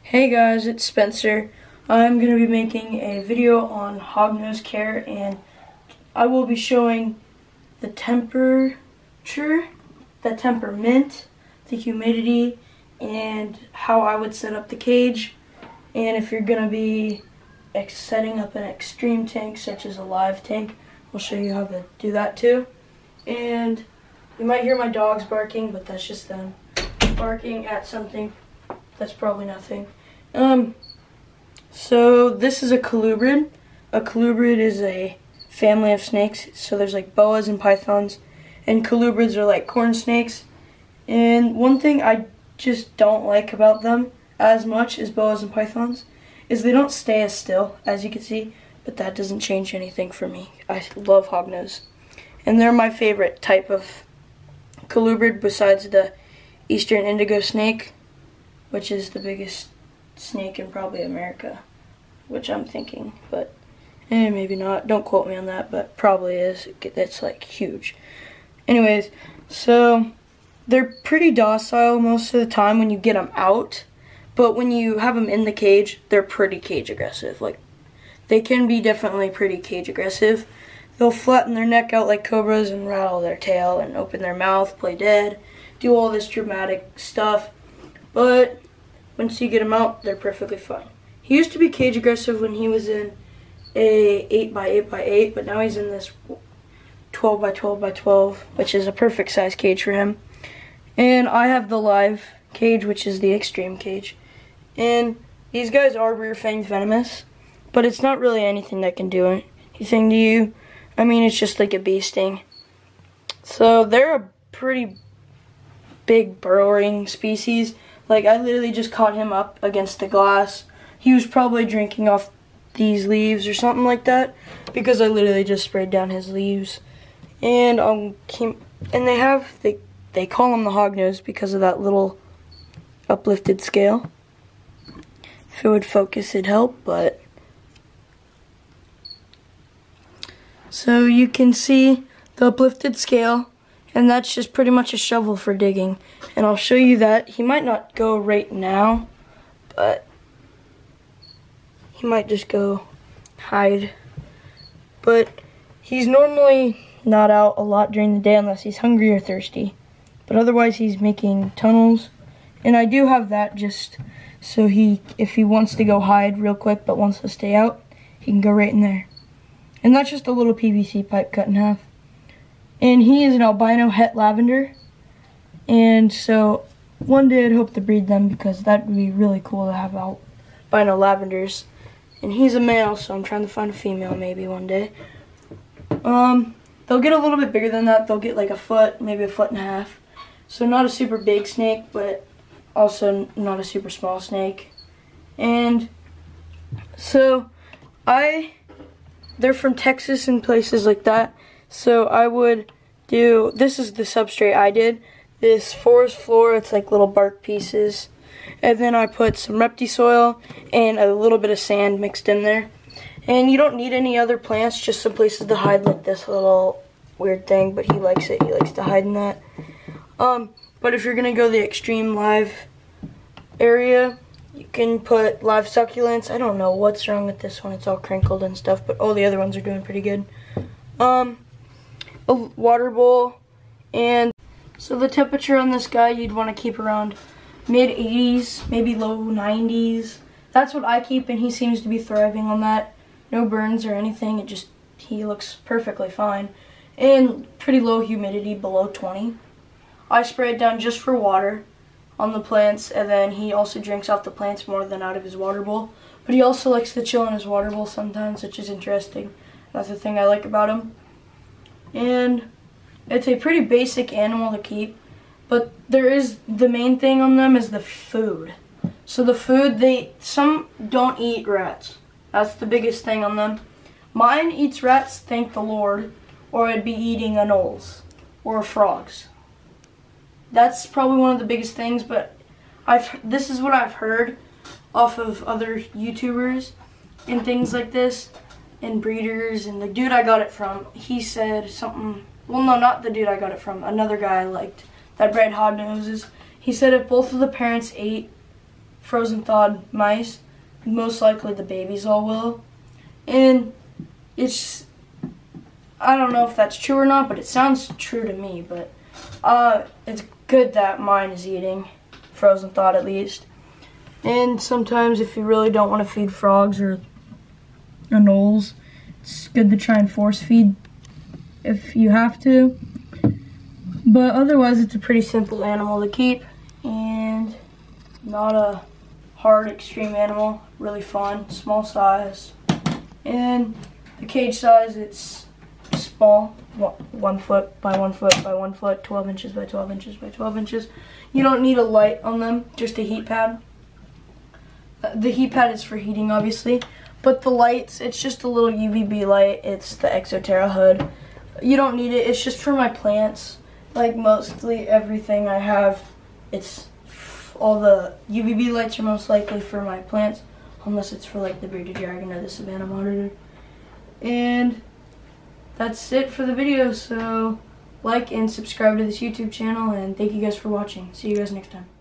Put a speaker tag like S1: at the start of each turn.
S1: Hey guys, it's Spencer. I'm going to be making a video on hognose care, and I will be showing the temperature, the temperament, the humidity, and how I would set up the cage. And if you're going to be setting up an extreme tank such as a live tank, I'll show you how to do that too. And you might hear my dogs barking, but that's just them barking at something. That's probably nothing. So this is a colubrid. A colubrid is a family of snakes. So there's like boas and pythons, and colubrids are like corn snakes. And one thing I just don't like about them as much as boas and pythons is they don't stay as still, as you can see, but that doesn't change anything for me. I love hognose. And they're my favorite type of colubrid besides the eastern indigo snake, which is the biggest snake in probably America, which I'm thinking, but maybe not. Don't quote me on that, but probably is. It's like huge. Anyways, so they're pretty docile most of the time when you get them out, but when you have them in the cage, they're pretty cage aggressive. Like, they can be definitely pretty cage aggressive. They'll flatten their neck out like cobras and rattle their tail and open their mouth, play dead, do all this dramatic stuff, but once you get him out, they're perfectly fine. He used to be cage aggressive when he was in a 8x8x8, but now he's in this 12x12x12, which is a perfect size cage for him. And I have the live cage, which is the extreme cage. And these guys are rear-fanged venomous, but it's not really anything that can do anything to you. I mean, it's just like a bee sting. So they're a pretty big burrowing species. Like, I literally just caught him up against the glass. He was probably drinking off these leaves or something like that, because I literally just sprayed down his leaves. And they call him the hognose because of that little uplifted scale. If it would focus, it'd help, but so you can see the uplifted scale. And that's just pretty much a shovel for digging. And I'll show you that. He might not go right now, but he might just go hide. But he's normally not out a lot during the day unless he's hungry or thirsty. But otherwise he's making tunnels. And I do have that just so if he wants to go hide real quick but wants to stay out, he can go right in there. And that's just a little PVC pipe cut in half. And he is an albino het lavender, and so one day I'd hope to breed them because that would be really cool to have albino lavenders. And he's a male, so I'm trying to find a female maybe one day. They'll get a little bit bigger than that. They'll get like a foot, maybe a foot and a half. So not a super big snake, but also not a super small snake. And so they're from Texas and places like that. So I would do, this is the substrate I did, this forest floor, it's like little bark pieces, and then I put some reptile soil and a little bit of sand mixed in there. And you don't need any other plants, just some places to hide, like this little weird thing, but he likes it, he likes to hide in that. But if you're going to go the extreme live area, you can put live succulents. I don't know what's wrong with this one, it's all crinkled and stuff, but all the other ones are doing pretty good. A water bowl, and so the temperature on this guy you'd want to keep around mid 80s, maybe low 90s. That's what I keep, and he seems to be thriving on that. No burns or anything, he looks perfectly fine. And pretty low humidity, below 20. I spray it down just for water on the plants, and then he also drinks off the plants more than out of his water bowl. But he also likes to chill in his water bowl sometimes, which is interesting. That's the thing I like about him. And it's a pretty basic animal to keep, but the main thing on them is the food. So the food, some don't eat rats. That's the biggest thing on them. Mine eats rats, thank the Lord, or I'd be eating anoles or frogs. That's probably one of the biggest things, but this is what I've heard off of other YouTubers and things like this, and breeders, and the dude I got it from, he said something, well no, not the dude I got it from, another guy I liked that bred hognoses. He said if both of the parents ate frozen thawed mice. Most likely the babies all will. And it's, I don't know if that's true or not, but it sounds true to me. But it's good that mine is eating frozen thawed at least. And sometimes if you really don't want to feed frogs or anoles, it's good to try and force feed if you have to. But otherwise it's a pretty simple animal to keep and not a hard extreme animal. Really fun, small size. And the cage size, it's small, 1 foot by 1 foot by 1 foot, 12 inches by 12 inches by 12 inches. You don't need a light on them, just a heat pad. The heat pad is for heating, obviously, but the lights, it's just a little UVB light. It's the Exoterra hood. You don't need it. It's just for my plants. Like mostly everything I have, it's all the UVB lights are most likely for my plants, unless it's for like the bearded dragon or the Savannah monitor. And that's it for the video. So like and subscribe to this YouTube channel, and thank you guys for watching. See you guys next time.